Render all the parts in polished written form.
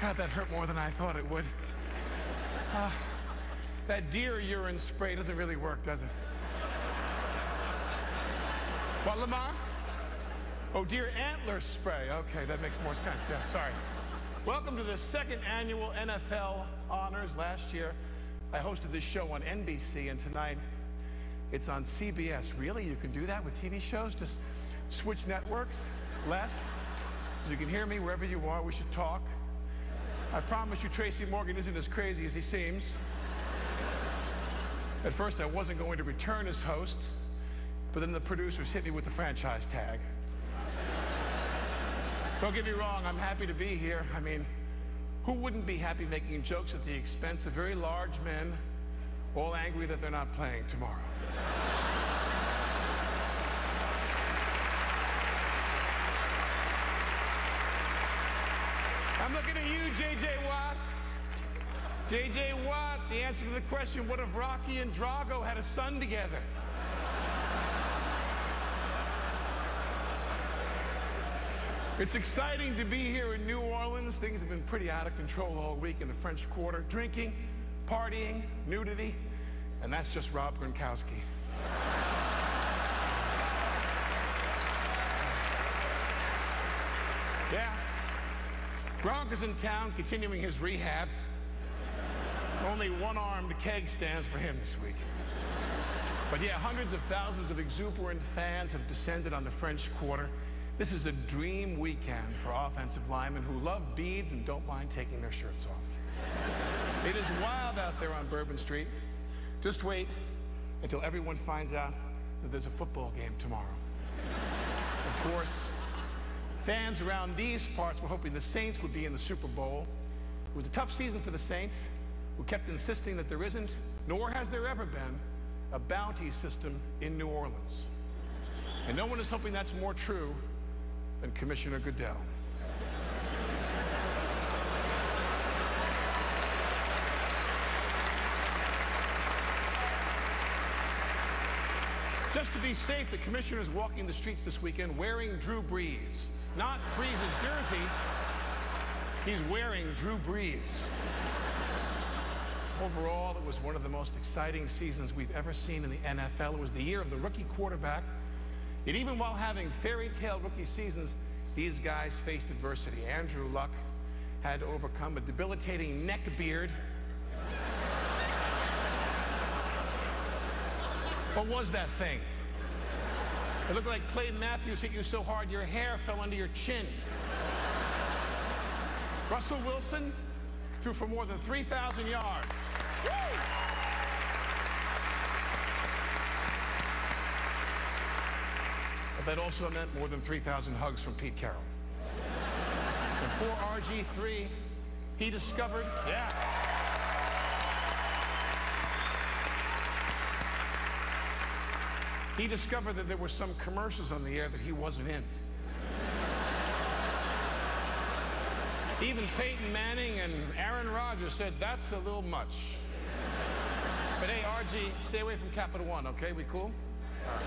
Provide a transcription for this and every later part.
God, that hurt more than I thought it would. That deer urine spray doesn't really work, does it? What, Lamar? Oh, deer antler spray. Okay, that makes more sense. Yeah, sorry. Welcome to the second annual NFL Honors. Last year, I hosted this show on NBC, and tonight, it's on CBS. Really? You can do that with TV shows? Just switch networks? Less? You can hear me wherever you are. We should talk. I promise you Tracy Morgan isn't as crazy as he seems. At first, I wasn't going to return as host, but then the producers hit me with the franchise tag. Don't get me wrong, I'm happy to be here. I mean, who wouldn't be happy making jokes at the expense of very large men, all angry that they're not playing tomorrow? I'm looking at you, J.J. Watt. J.J. Watt, the answer to the question, what if Rocky and Drago had a son together? It's exciting to be here in New Orleans. Things have been pretty out of control all week in the French Quarter. Drinking, partying, nudity, and that's just Rob Gronkowski. Yeah. Gronk is in town continuing his rehab. Only one-armed keg stands for him this week. But yeah, hundreds of thousands of exuberant fans have descended on the French Quarter. This is a dream weekend for offensive linemen who love beads and don't mind taking their shirts off. It is wild out there on Bourbon Street. Just wait until everyone finds out that there's a football game tomorrow. Of course, fans around these parts were hoping the Saints would be in the Super Bowl. It was a tough season for the Saints, who kept insisting that there isn't, nor has there ever been, a bounty system in New Orleans. And no one is hoping that's more true than Commissioner Goodell. Just to be safe, the commissioner is walking the streets this weekend wearing Drew Brees. Not Brees' jersey, he's wearing Drew Brees. Overall, it was one of the most exciting seasons we've ever seen in the NFL. It was the year of the rookie quarterback. And even while having fairy tale rookie seasons, these guys faced adversity. Andrew Luck had to overcome a debilitating neck beard. What was that thing? It looked like Clayton Matthews hit you so hard your hair fell under your chin. Russell Wilson threw for more than 3,000 yards. Woo! But that also meant more than 3,000 hugs from Pete Carroll. And poor RG3, he discovered, yeah. He discovered that there were some commercials on the air that he wasn't in. Even Peyton Manning and Aaron Rodgers said, that's a little much. But hey, RG, stay away from Capital One, okay? We cool? All right.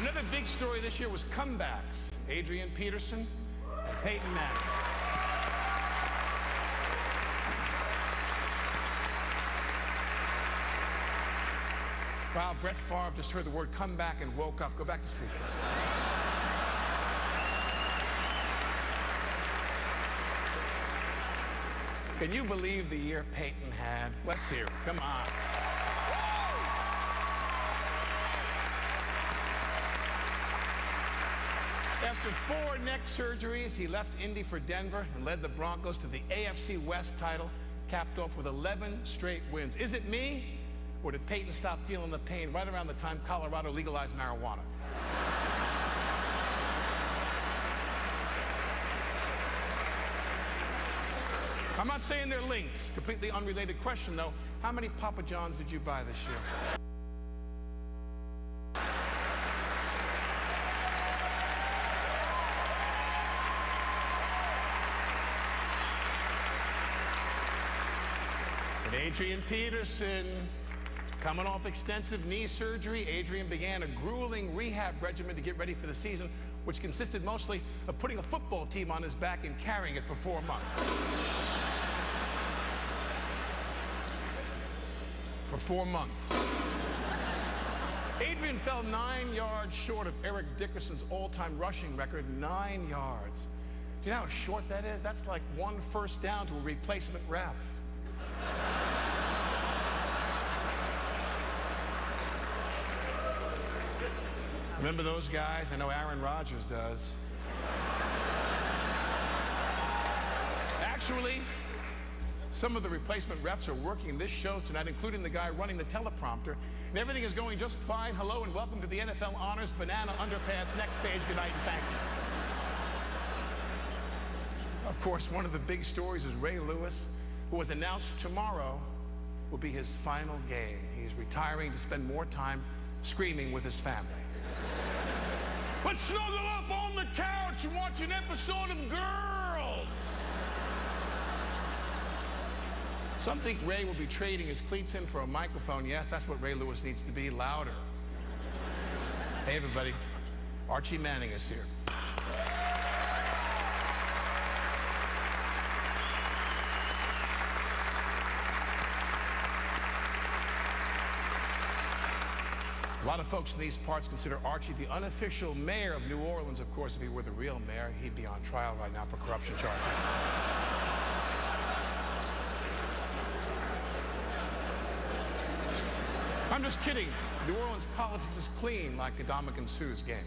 Another big story this year was comebacks. Adrian Peterson and Peyton Manning. Wow, Brett Favre just heard the word comeback and woke up. Go back to sleep. Can you believe the year Peyton had? Let's hear it. Come on. After 4 neck surgeries, he left Indy for Denver and led the Broncos to the AFC West title, capped off with 11 straight wins. Is it me, or did Peyton stop feeling the pain right around the time Colorado legalized marijuana? I'm not saying they're linked. Completely unrelated question, though. How many Papa Johns did you buy this year? And Adrian Peterson, Coming off extensive knee surgery, Adrian began a grueling rehab regimen to get ready for the season, which consisted mostly of putting a football team on his back and carrying it for 4 months. For 4 months. Adrian fell 9 yards short of Eric Dickerson's all-time rushing record, 9 yards. Do you know how short that is? That's like 1 first down to a replacement ref. Remember those guys? I know Aaron Rodgers does. Actually, some of the replacement refs are working this show tonight, including the guy running the teleprompter. And everything is going just fine. Hello and welcome to the NFL Honors Banana Underpants. Next page, good night and thank you. Of course, one of the big stories is Ray Lewis, who was announced tomorrow will be his final game. He's retiring to spend more time screaming with his family. Let's snuggle up on the couch and watch an episode of Girls. Some think Ray will be trading his cleats in for a microphone. Yes, that's what Ray Lewis needs to be, louder. Hey, everybody. Archie Manning is here. A lot of folks in these parts consider Archie the unofficial mayor of New Orleans. Of course, if he were the real mayor, he'd be on trial right now for corruption charges. I'm just kidding. New Orleans politics is clean, like Adama Sue's game.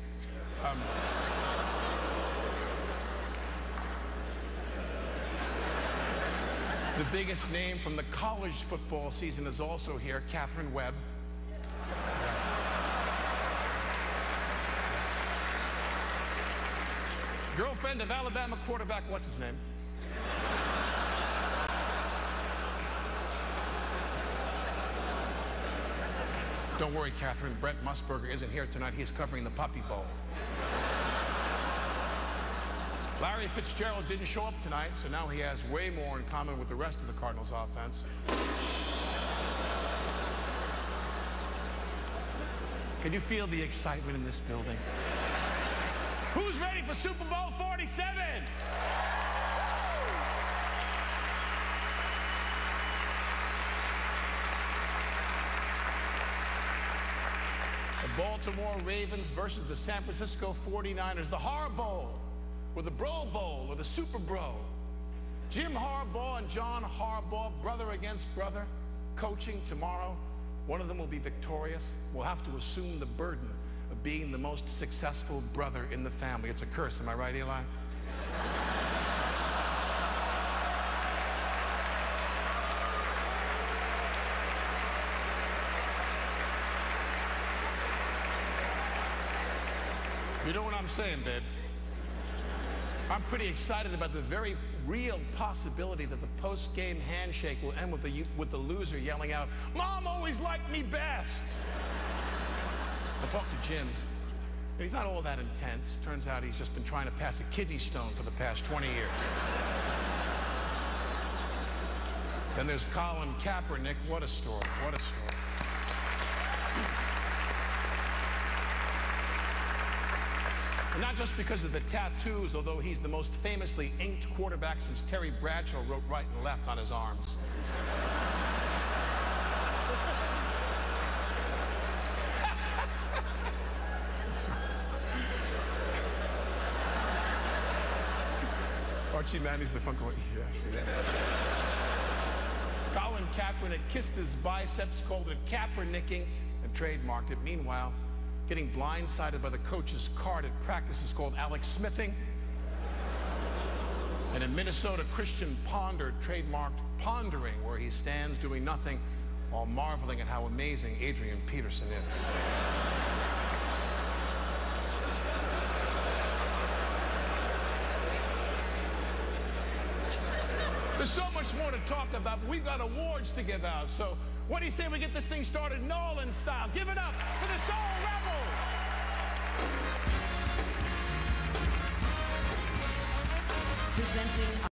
The biggest name from the college football season is also here, Catherine Webb. Girlfriend of Alabama quarterback, what's his name? Don't worry, Catherine. Brent Musburger isn't here tonight. He's covering the Puppy Bowl. Larry Fitzgerald didn't show up tonight, so now he has way more in common with the rest of the Cardinals offense. Can you feel the excitement in this building? Who's ready for Super Bowl 47? The Baltimore Ravens versus the San Francisco 49ers. The Har Bowl, or the Bro Bowl, or the Super Bro. Jim Harbaugh and John Harbaugh, brother against brother, coaching tomorrow. One of them will be victorious. We'll have to assume the burden of being the most successful brother in the family. It's a curse, am I right, Eli? You know what I'm saying, babe? I'm pretty excited about the very real possibility that the post-game handshake will end with the loser yelling out, "Mom always liked me best." I talked to Jim. He's not all that intense. Turns out he's just been trying to pass a kidney stone for the past 20 years. Then there's Colin Kaepernick. What a story. What a story. And not just because of the tattoos, although he's the most famously inked quarterback since Terry Bradshaw wrote right and left on his arms. Archie Manning's the fun going, yeah. Colin Kaepernick kissed his biceps, called it Kaepernicking, and trademarked it. Meanwhile, getting blindsided by the coach's card at practice is called Alex Smithing. And in Minnesota, Christian Ponder trademarked Pondering, where he stands doing nothing while marveling at how amazing Adrian Peterson is. There's so much more to talk about, but we've got awards to give out. So what do you say we get this thing started Nolan style? Give it up for the Soul Rebels! Presenting